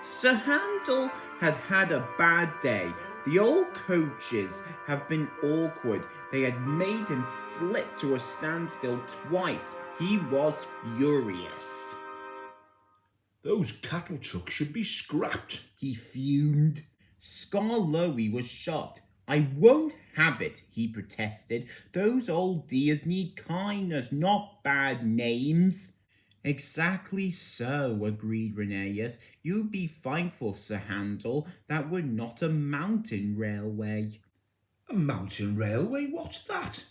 Sir Handel had had a bad day. The old coaches have been awkward. They had made him slip to a standstill twice. He was furious. Those cattle trucks should be scrapped, He fumed. Skarloey was shocked. I won't have it, he protested. Those old dears need kindness, not bad names. Exactly so, agreed Rheneas. You'd be thankful, Sir Handel, that we're not a mountain railway. A mountain railway? What's that?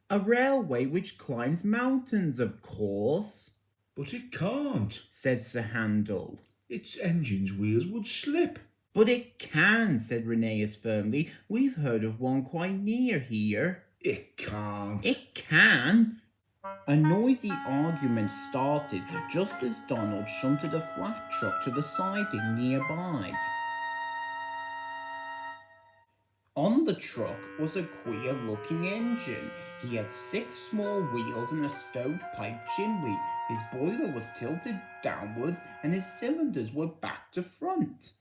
A railway which climbs mountains, of course, But it can't, said Sir Handel. Its engine's wheels would slip. But it can, said Rheneas firmly. We've heard of one quite near here. It can't. It can. A noisy argument started just as Donald shunted a flat truck to the siding nearby. On the truck was a queer-looking engine. He had 6 small wheels and a stovepipe chimney. His boiler was tilted downwards and his cylinders were back to front.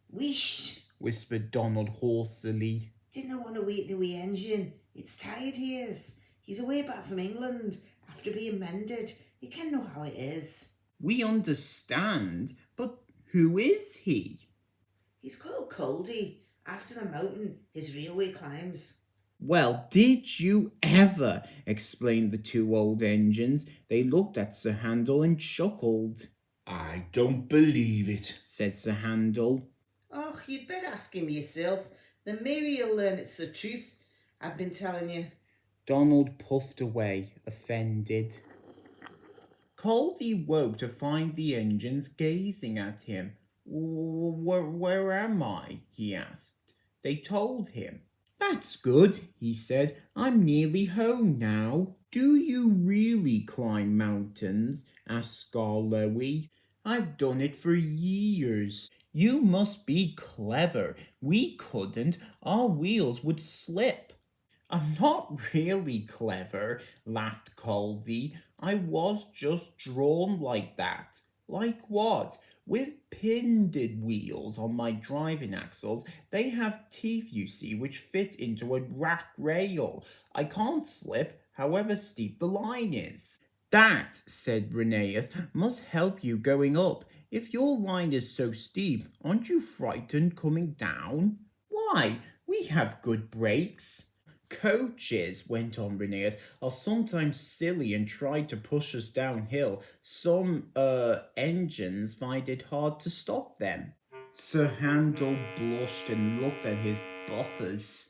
Wish, whispered Donald hoarsely. didn't want to wait the wee engine. It's tired he's away back from England after being mended. You can know how it is. We understand, but who is he? He's called Culdee, after the mountain his railway climbs. Well, did you ever? Explained the 2 old engines. They looked at Sir Handel and chuckled. I don't believe it, said Sir Handel. Oh, you'd better ask him yourself. Then maybe you'll learn it's the truth I've been telling you. Donald puffed away, offended. Culdee woke to find the engines gazing at him. Where am I? He asked. They told him. That's good, he said. I'm nearly home now. Do you really climb mountains? Asked Skarloey. I've done it for years. You must be clever. We couldn't. Our wheels would slip. I'm not really clever, laughed Culdee. I was just drawn like that. Like what? With pinned wheels on my driving axles, they have teeth, you see, which fit into a rack rail. I can't slip, however steep the line is. That, said Rheneas, must help you going up. If your line is so steep, aren't you frightened coming down? Why, we have good brakes. Coaches, went on Rheneas, are sometimes silly and try to push us downhill. Some, engines find it hard to stop them. Sir Handel blushed and looked at his buffers.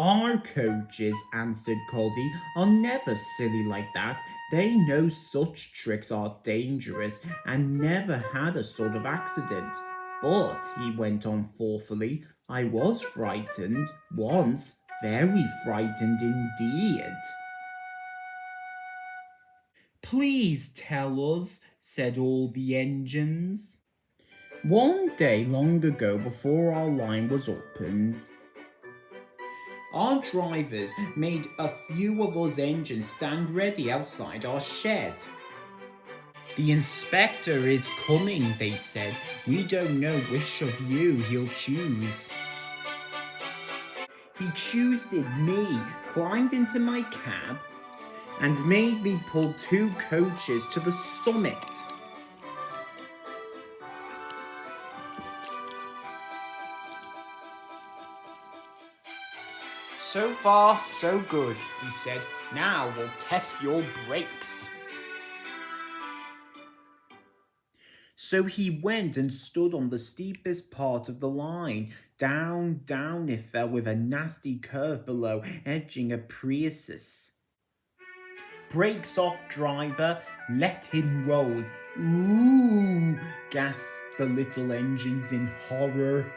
Our coaches, answered Culdee, are never silly like that. They know such tricks are dangerous and never had a sort of accident. But, he went on thoughtfully, I was frightened once. Very frightened indeed. Please tell us, said all the engines. One day long ago, before our line was opened, our drivers made a few of us engines stand ready outside our shed. The inspector is coming, they said. We don't know which of you he'll choose. He choosed me, climbed into my cab, and made me pull 2 coaches to the summit. So far, so good, he said. Now we'll test your brakes. So he went and stood on the steepest part of the line. Down, down it fell with a nasty curve below, edging a precipice. Brakes off, driver. Let him roll. Ooh, gasped the little engines in horror.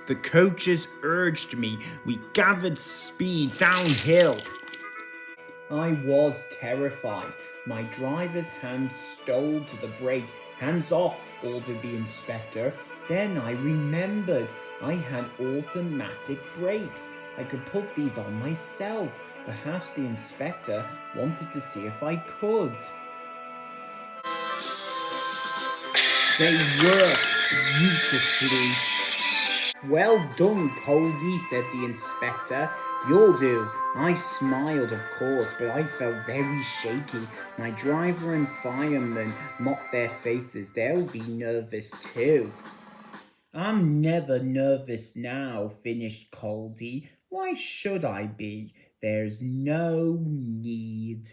The coaches urged me. We gathered speed downhill. I was terrified. My driver's hand stole to the brake. Hands off, ordered the inspector. Then I remembered I had automatic brakes. I could put these on myself. Perhaps the inspector wanted to see if I could. They worked beautifully. Well done, Culdee, said the inspector. You'll do. I smiled, of course, but I felt very shaky. My driver and fireman mopped their faces. They'll be nervous too. I'm never nervous now, finished Culdee. Why should I be? There's no need.